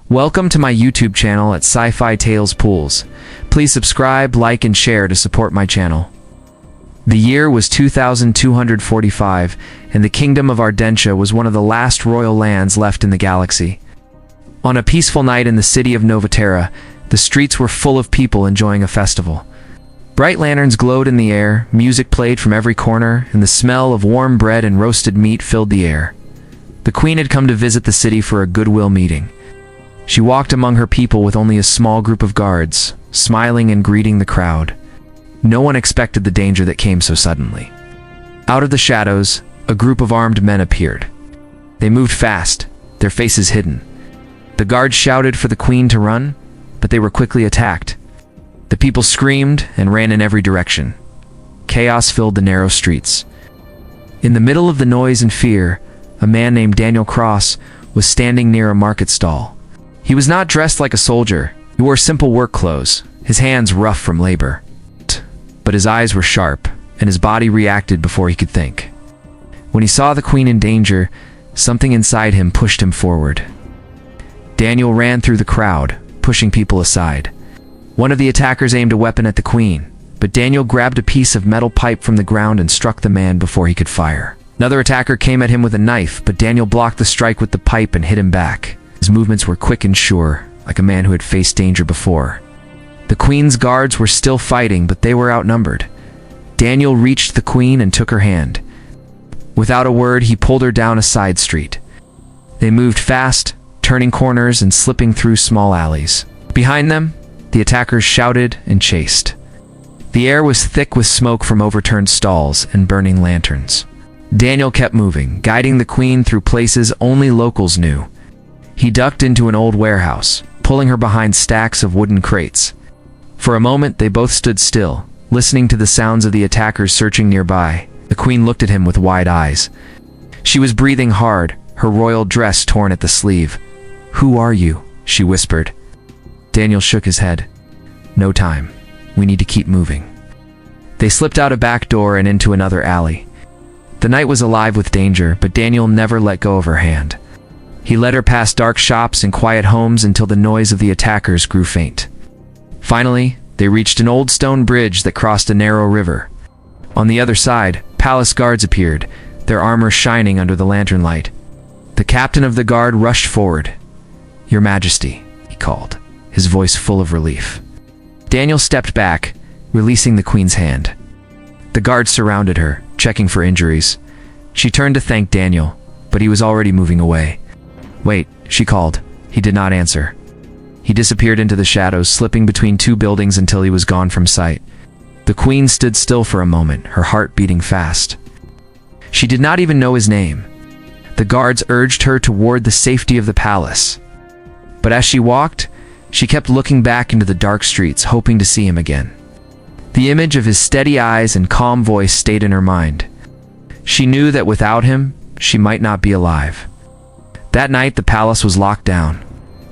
Welcome to my YouTube channel at Sci-Fi Tales Pules. Please subscribe, like, and share to support my channel. The year was 2245, and the Kingdom of Ardentia was one of the last royal lands left in the galaxy. On a peaceful night in the city of Novatera, the streets were full of people enjoying a festival. Bright lanterns glowed in the air, music played from every corner, and the smell of warm bread and roasted meat filled the air. The queen had come to visit the city for a goodwill meeting. She walked among her people with only a small group of guards, smiling and greeting the crowd. No one expected the danger that came so suddenly. Out of the shadows, a group of armed men appeared. They moved fast, their faces hidden. The guards shouted for the queen to run, but they were quickly attacked. The people screamed and ran in every direction. Chaos filled the narrow streets. In the middle of the noise and fear, a man named Daniel Cross was standing near a market stall. He was not dressed like a soldier. He wore simple work clothes, his hands rough from labor. But his eyes were sharp, and his body reacted before he could think. When he saw the queen in danger, something inside him pushed him forward. Daniel ran through the crowd, pushing people aside. One of the attackers aimed a weapon at the queen, but Daniel grabbed a piece of metal pipe from the ground and struck the man before he could fire. Another attacker came at him with a knife, but Daniel blocked the strike with the pipe and hit him back. His movements were quick and sure, like a man who had faced danger before. The queen's guards were still fighting, but they were outnumbered. Daniel reached the queen and took her hand. Without a word, he pulled her down a side street. They moved fast, turning corners and slipping through small alleys. Behind them, the attackers shouted and chased. The air was thick with smoke from overturned stalls and burning lanterns. Daniel kept moving, guiding the queen through places only locals knew. He ducked into an old warehouse, pulling her behind stacks of wooden crates. For a moment, they both stood still, listening to the sounds of the attackers searching nearby. The queen looked at him with wide eyes. She was breathing hard, her royal dress torn at the sleeve. "Who are you?" she whispered. Daniel shook his head. "No time. We need to keep moving." They slipped out a back door and into another alley. The night was alive with danger, but Daniel never let go of her hand. He led her past dark shops and quiet homes until the noise of the attackers grew faint. Finally, they reached an old stone bridge that crossed a narrow river. On the other side, palace guards appeared, their armor shining under the lantern light. The captain of the guard rushed forward. "Your Majesty," he called, his voice full of relief. Daniel stepped back, releasing the queen's hand. The guards surrounded her, checking for injuries. She turned to thank Daniel, but he was already moving away. "Wait," she called. He did not answer. He disappeared into the shadows, slipping between two buildings until he was gone from sight. The queen stood still for a moment, her heart beating fast. She did not even know his name. The guards urged her toward the safety of the palace. But as she walked, she kept looking back into the dark streets, hoping to see him again. The image of his steady eyes and calm voice stayed in her mind. She knew that without him, she might not be alive. That night, the palace was locked down.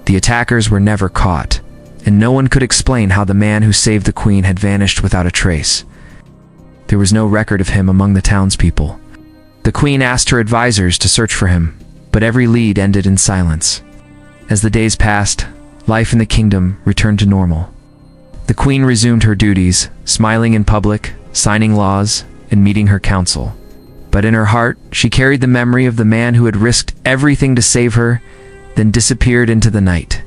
The attackers were never caught, and no one could explain how the man who saved the queen had vanished without a trace. There was no record of him among the townspeople. The queen asked her advisors to search for him, but every lead ended in silence. As the days passed, life in the kingdom returned to normal. The queen resumed her duties, smiling in public, signing laws, and meeting her council. But in her heart, she carried the memory of the man who had risked everything to save her, then disappeared into the night.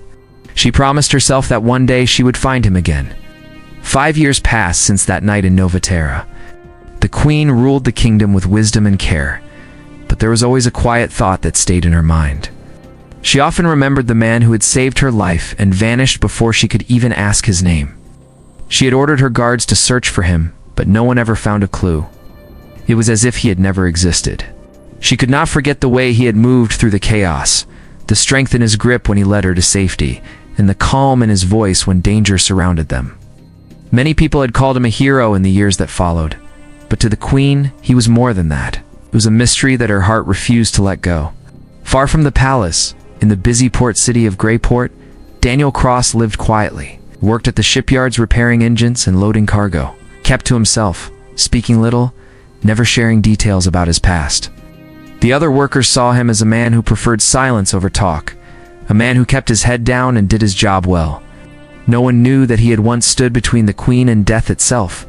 She promised herself that one day she would find him again. 5 years passed since that night in Novatera. The queen ruled the kingdom with wisdom and care, but there was always a quiet thought that stayed in her mind. She often remembered the man who had saved her life and vanished before she could even ask his name. She had ordered her guards to search for him, but no one ever found a clue. It was as if he had never existed. She could not forget the way he had moved through the chaos, the strength in his grip when he led her to safety, and the calm in his voice when danger surrounded them. Many people had called him a hero in the years that followed, but to the queen, he was more than that. It was a mystery that her heart refused to let go. Far from the palace, in the busy port city of Greyport, Daniel Cross lived quietly, worked at the shipyards repairing engines and loading cargo, kept to himself, speaking little, never sharing details about his past. The other workers saw him as a man who preferred silence over talk, a man who kept his head down and did his job well. No one knew that he had once stood between the queen and death itself.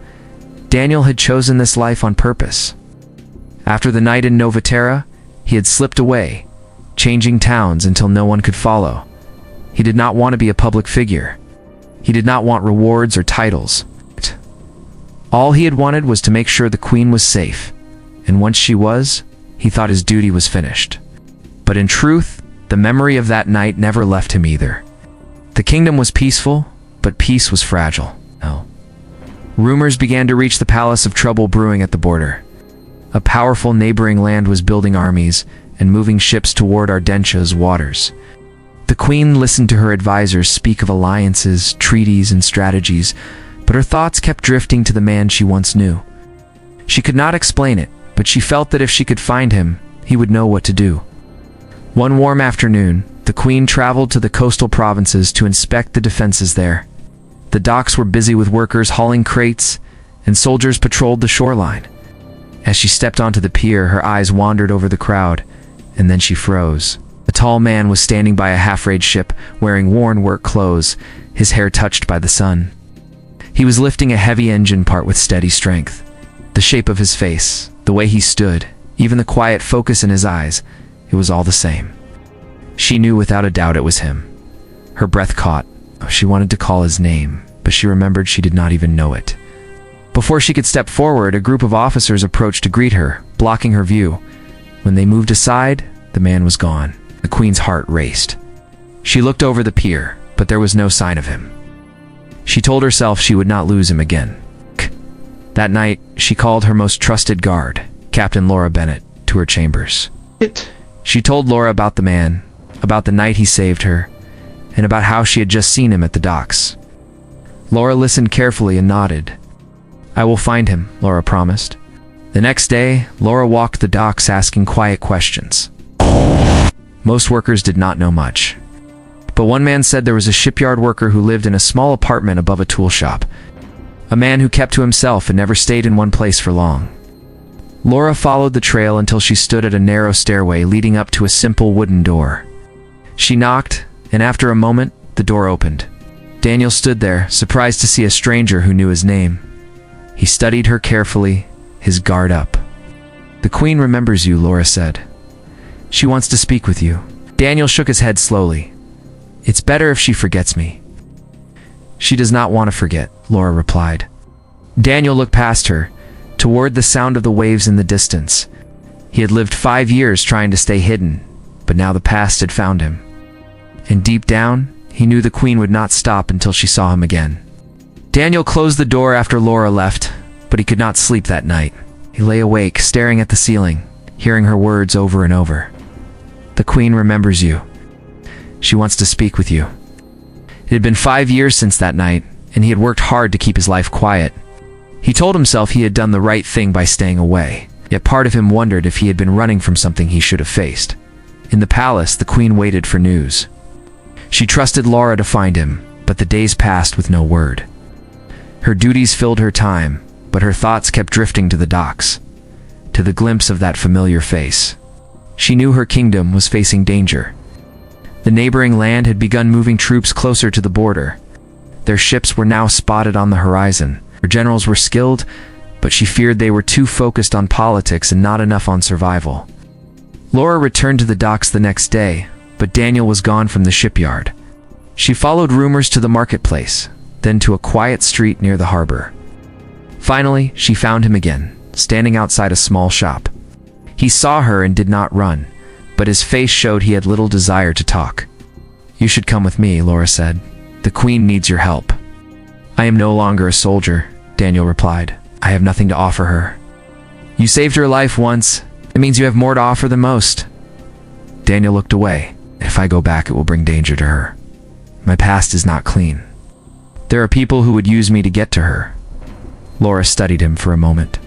Daniel had chosen this life on purpose. After the night in Nova Terra, he had slipped away, changing towns until no one could follow. He did not want to be a public figure. He did not want rewards or titles. All he had wanted was to make sure the queen was safe, and once she was, he thought his duty was finished. But in truth, the memory of that night never left him either. The kingdom was peaceful, but peace was fragile. Rumors began to reach the palace of trouble brewing at the border. A powerful neighboring land was building armies and moving ships toward Ardentia's waters. The queen listened to her advisors speak of alliances, treaties, and strategies, but her thoughts kept drifting to the man she once knew. She could not explain it, but she felt that if she could find him, he would know what to do. One warm afternoon, the queen traveled to the coastal provinces to inspect the defenses there. The docks were busy with workers hauling crates, and soldiers patrolled the shoreline. As she stepped onto the pier, her eyes wandered over the crowd, and then she froze. A tall man was standing by a half-rigged ship, wearing worn work clothes, his hair touched by the sun. He was lifting a heavy engine part with steady strength. The shape of his face, the way he stood, even the quiet focus in his eyes, it was all the same. She knew without a doubt it was him. Her breath caught. She wanted to call his name, but she remembered she did not even know it. Before she could step forward, a group of officers approached to greet her, blocking her view. When they moved aside, the man was gone. The queen's heart raced. She looked over the pier, but there was no sign of him. She told herself she would not lose him again. That night, she called her most trusted guard, Captain Laura Bennett, to her chambers. She told Laura about the man, about the night he saved her, and about how she had just seen him at the docks. Laura listened carefully and nodded. "I will find him," Laura promised. The next day, Laura walked the docks asking quiet questions. Most workers did not know much. But one man said there was a shipyard worker who lived in a small apartment above a tool shop. A man who kept to himself and never stayed in one place for long. Laura followed the trail until she stood at a narrow stairway leading up to a simple wooden door. She knocked, and after a moment, the door opened. Daniel stood there, surprised to see a stranger who knew his name. He studied her carefully, his guard up. "The queen remembers you," Laura said. "She wants to speak with you." Daniel shook his head slowly. "It's better if she forgets me." "She does not want to forget," Laura replied. Daniel looked past her, toward the sound of the waves in the distance. He had lived 5 years trying to stay hidden, but now the past had found him. And deep down, he knew the queen would not stop until she saw him again. Daniel closed the door after Laura left, but he could not sleep that night. He lay awake, staring at the ceiling, hearing her words over and over. "The queen remembers you. She wants to speak with you." It had been 5 years since that night, and he had worked hard to keep his life quiet. He told himself he had done the right thing by staying away, yet part of him wondered if he had been running from something he should have faced. In the palace, the queen waited for news. She trusted Laura to find him, but the days passed with no word. Her duties filled her time, but her thoughts kept drifting to the docks, to the glimpse of that familiar face. She knew her kingdom was facing danger. The neighboring land had begun moving troops closer to the border. Their ships were now spotted on the horizon. Her generals were skilled, but she feared they were too focused on politics and not enough on survival. Laura returned to the docks the next day, but Daniel was gone from the shipyard. She followed rumors to the marketplace, then to a quiet street near the harbor. Finally, she found him again, standing outside a small shop. He saw her and did not run, but his face showed he had little desire to talk. "You should come with me," Laura said. "The queen needs your help." "I am no longer a soldier," Daniel replied. "I have nothing to offer her." "You saved her life once. It means you have more to offer than most." Daniel looked away. "If I go back, it will bring danger to her. My past is not clean. There are people who would use me to get to her." Laura studied him for a moment.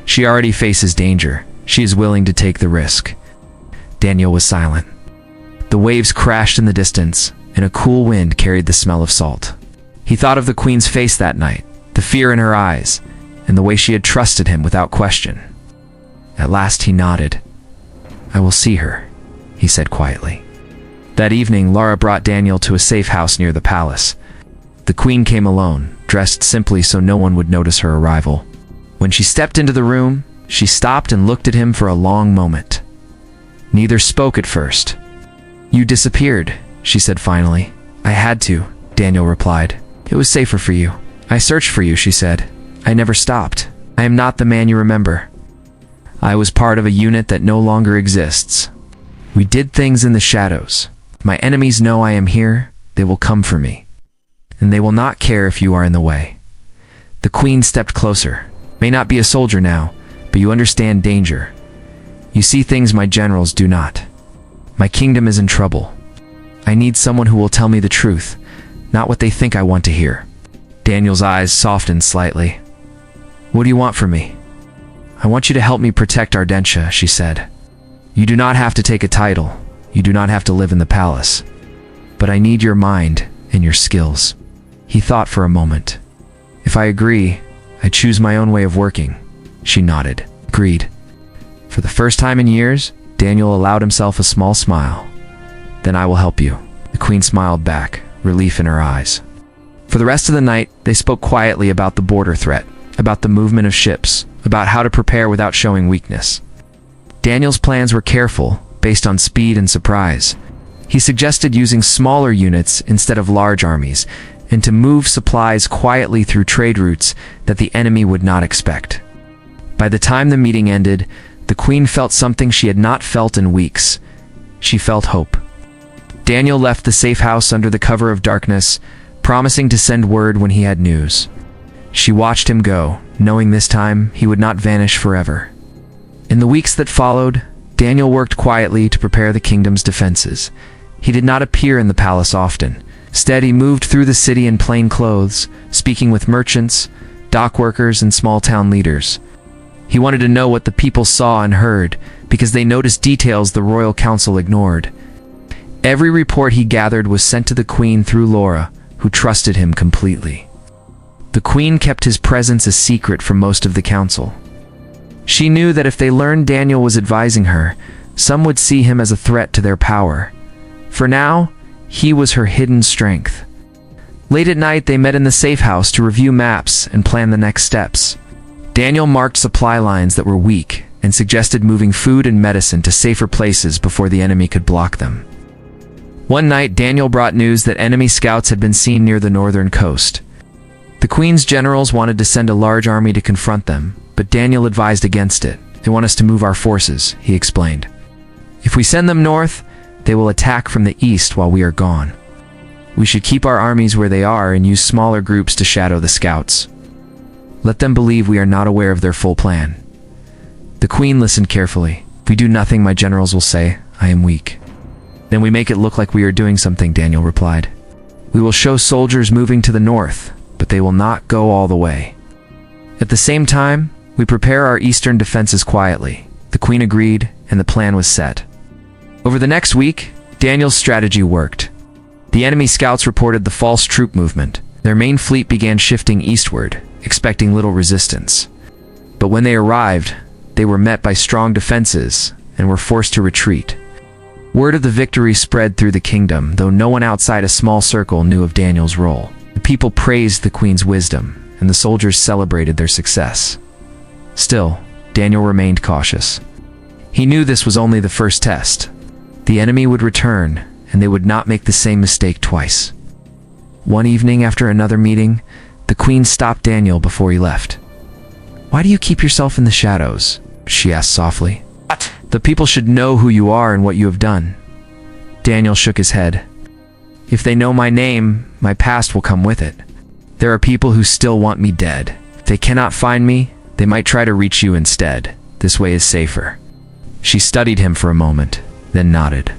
"She already faces danger. She is willing to take the risk." Daniel was silent. The waves crashed in the distance, and a cool wind carried the smell of salt. He thought of the queen's face that night, the fear in her eyes, and the way she had trusted him without question. At last he nodded. "I will see her," he said quietly. That evening, Lara brought Daniel to a safe house near the palace. The queen came alone, dressed simply so no one would notice her arrival. When she stepped into the room, she stopped and looked at him for a long moment. Neither spoke at first. "You disappeared," she said finally. "I had to," Daniel replied. "It was safer for you." "I searched for you," she said. "I never stopped. I am not the man you remember. I was part of a unit that no longer exists. We did things in the shadows. My enemies know I am here. They will come for me. And they will not care if you are in the way." The queen stepped closer. "May not be a soldier now, but you understand danger. You see things my generals do not. My kingdom is in trouble. I need someone who will tell me the truth, not what they think I want to hear." Daniel's eyes softened slightly. "What do you want from me?" "I want you to help me protect Ardentia," she said. "You do not have to take a title. You do not have to live in the palace. But I need your mind and your skills." He thought for a moment. "If I agree, I choose my own way of working." She nodded. "Agreed." For the first time in years, Daniel allowed himself a small smile. "Then I will help you." The queen smiled back, relief in her eyes. For the rest of the night, they spoke quietly about the border threat, about the movement of ships, about how to prepare without showing weakness. Daniel's plans were careful, based on speed and surprise. He suggested using smaller units instead of large armies, and to move supplies quietly through trade routes that the enemy would not expect. By the time the meeting ended, the queen felt something she had not felt in weeks. She felt hope. Daniel left the safe house under the cover of darkness, promising to send word when he had news. She watched him go, knowing this time he would not vanish forever. In the weeks that followed, Daniel worked quietly to prepare the kingdom's defenses. He did not appear in the palace often. Instead, he moved through the city in plain clothes, speaking with merchants, dock workers, and small-town leaders. He wanted to know what the people saw and heard, because they noticed details the royal council ignored. Every report he gathered was sent to the queen through Laura, who trusted him completely. The queen kept his presence a secret from most of the council. She knew that if they learned Daniel was advising her, some would see him as a threat to their power. For now, he was her hidden strength. Late at night, they met in the safe house to review maps and plan the next steps. Daniel marked supply lines that were weak and suggested moving food and medicine to safer places before the enemy could block them. One night, Daniel brought news that enemy scouts had been seen near the northern coast. The queen's generals wanted to send a large army to confront them, but Daniel advised against it. "They want us to move our forces," he explained. "If we send them north, they will attack from the east while we are gone. We should keep our armies where they are and use smaller groups to shadow the scouts. Let them believe we are not aware of their full plan." The queen listened carefully. "If we do nothing, my generals will say, I am weak." "Then we make it look like we are doing something," Daniel replied. "We will show soldiers moving to the north, but they will not go all the way. At the same time, we prepare our eastern defenses quietly." The queen agreed, and the plan was set. Over the next week, Daniel's strategy worked. The enemy scouts reported the false troop movement. Their main fleet began shifting eastward, expecting little resistance. But when they arrived, they were met by strong defenses and were forced to retreat. Word of the victory spread through the kingdom, though no one outside a small circle knew of Daniel's role. The people praised the queen's wisdom, and the soldiers celebrated their success. Still, Daniel remained cautious. He knew this was only the first test. The enemy would return, and they would not make the same mistake twice. One evening after another meeting, the queen stopped Daniel before he left. "Why do you keep yourself in the shadows?" she asked softly. "What? The people should know who you are and what you have done." Daniel shook his head. "If they know my name, my past will come with it. There are people who still want me dead. If they cannot find me, they might try to reach you instead. This way is safer." She studied him for a moment, then nodded.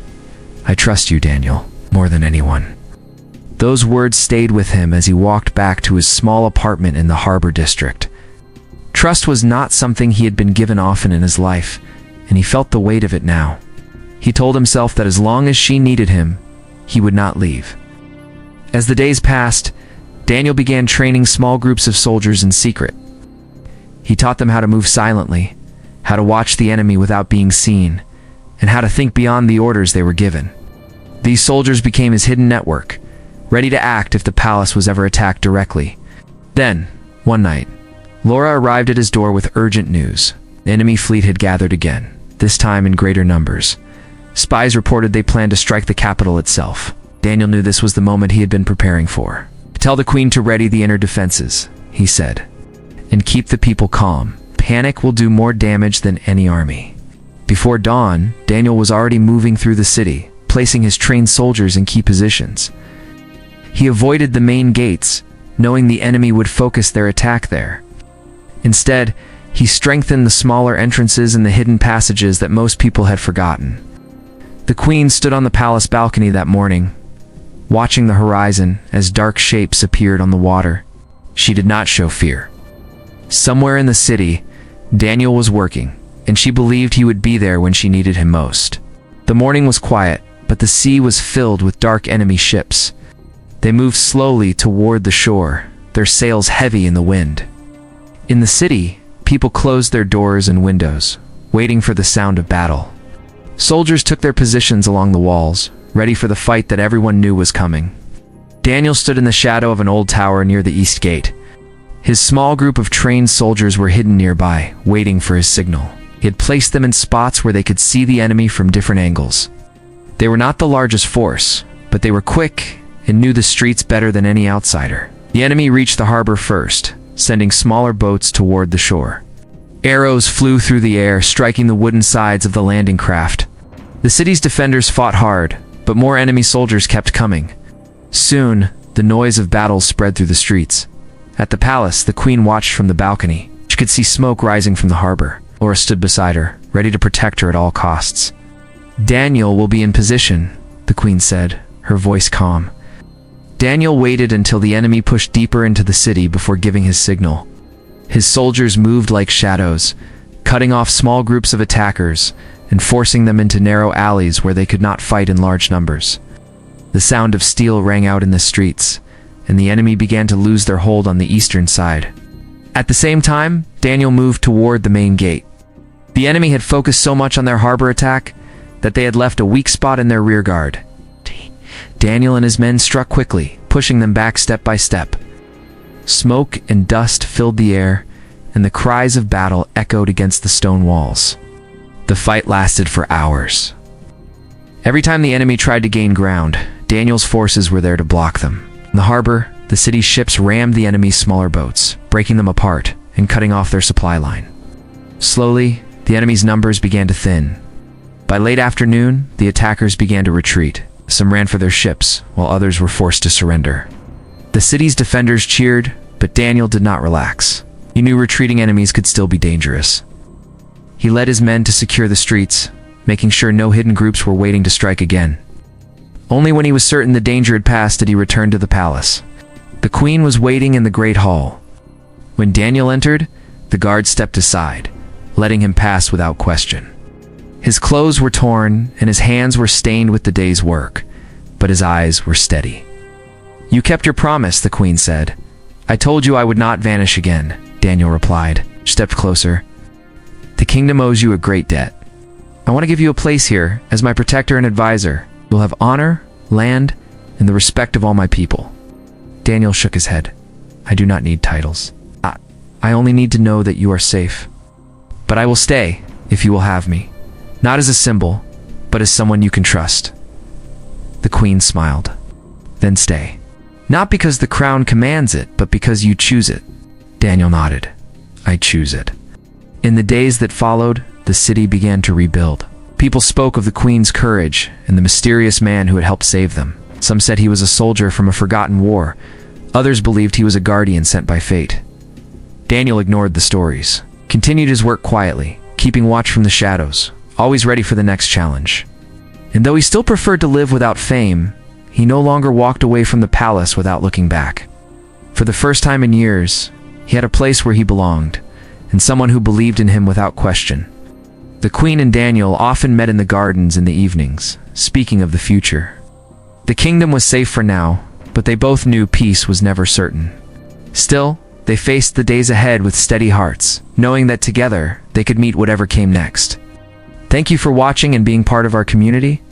"I trust you, Daniel, more than anyone." Those words stayed with him as he walked back to his small apartment in the harbor district. Trust was not something he had been given often in his life, and he felt the weight of it now. He told himself that as long as she needed him, he would not leave. As the days passed, Daniel began training small groups of soldiers in secret. He taught them how to move silently, how to watch the enemy without being seen, and how to think beyond the orders they were given. These soldiers became his hidden network, ready to act if the palace was ever attacked directly. Then, one night, Laura arrived at his door with urgent news. The enemy fleet had gathered again, this time in greater numbers. Spies reported they planned to strike the capital itself. Daniel knew this was the moment he had been preparing for. "Tell the queen to ready the inner defenses," he said, "and keep the people calm. Panic will do more damage than any army." Before dawn, Daniel was already moving through the city, placing his trained soldiers in key positions. He avoided the main gates, knowing the enemy would focus their attack there. Instead, he strengthened the smaller entrances and the hidden passages that most people had forgotten. The queen stood on the palace balcony that morning, watching the horizon as dark shapes appeared on the water. She did not show fear. Somewhere in the city, Daniel was working, and she believed he would be there when she needed him most. The morning was quiet, but the sea was filled with dark enemy ships. They moved slowly toward the shore, their sails heavy in the wind. In the city, people closed their doors and windows, waiting for the sound of battle. Soldiers took their positions along the walls, ready for the fight that everyone knew was coming. Daniel stood in the shadow of an old tower near the east gate. His small group of trained soldiers were hidden nearby, waiting for his signal. He had placed them in spots where they could see the enemy from different angles. They were not the largest force, but they were quick and knew the streets better than any outsider. The enemy reached the harbor first, sending smaller boats toward the shore. Arrows flew through the air, striking the wooden sides of the landing craft. The city's defenders fought hard, but more enemy soldiers kept coming. Soon, the noise of battle spread through the streets. At the palace, the queen watched from the balcony. She could see smoke rising from the harbor. Laura stood beside her, ready to protect her at all costs. "Daniel will be in position," the queen said, her voice calm. Daniel waited until the enemy pushed deeper into the city before giving his signal. His soldiers moved like shadows, cutting off small groups of attackers and forcing them into narrow alleys where they could not fight in large numbers. The sound of steel rang out in the streets, and the enemy began to lose their hold on the eastern side. At the same time, Daniel moved toward the main gate. The enemy had focused so much on their harbor attack that they had left a weak spot in their rear guard. Daniel and his men struck quickly, pushing them back step by step. Smoke and dust filled the air, and the cries of battle echoed against the stone walls. The fight lasted for hours. Every time the enemy tried to gain ground, Daniel's forces were there to block them. In the harbor, the city's ships rammed the enemy's smaller boats, breaking them apart and cutting off their supply line. Slowly, the enemy's numbers began to thin. By late afternoon, the attackers began to retreat. Some ran for their ships, while others were forced to surrender. The city's defenders cheered, but Daniel did not relax. He knew retreating enemies could still be dangerous. He led his men to secure the streets, making sure no hidden groups were waiting to strike again. Only when he was certain the danger had passed did he return to the palace. The queen was waiting in the great hall. When Daniel entered, the guard stepped aside, letting him pass without question. His clothes were torn, and his hands were stained with the day's work, but his eyes were steady. "You kept your promise," the queen said. "I told you I would not vanish again," Daniel replied, stepped closer. "The kingdom owes you a great debt. I want to give you a place here as my protector and advisor. You'll have honor, land, and the respect of all my people." Daniel shook his head. "I do not need titles. I only need to know that you are safe. But I will stay, if you will have me. Not as a symbol, but as someone you can trust." The queen smiled. "Then stay. Not because the crown commands it, but because you choose it." Daniel nodded. "I choose it." In the days that followed, the city began to rebuild. People spoke of the queen's courage and the mysterious man who had helped save them. Some said he was a soldier from a forgotten war. Others believed he was a guardian sent by fate. Daniel ignored the stories, continued his work quietly, keeping watch from the shadows, always ready for the next challenge. And though he still preferred to live without fame, he no longer walked away from the palace without looking back. For the first time in years, he had a place where he belonged, and someone who believed in him without question. The queen and Daniel often met in the gardens in the evenings, speaking of the future. The kingdom was safe for now, but they both knew peace was never certain. Still, they faced the days ahead with steady hearts, knowing that together they could meet whatever came next. Thank you for watching and being part of our community.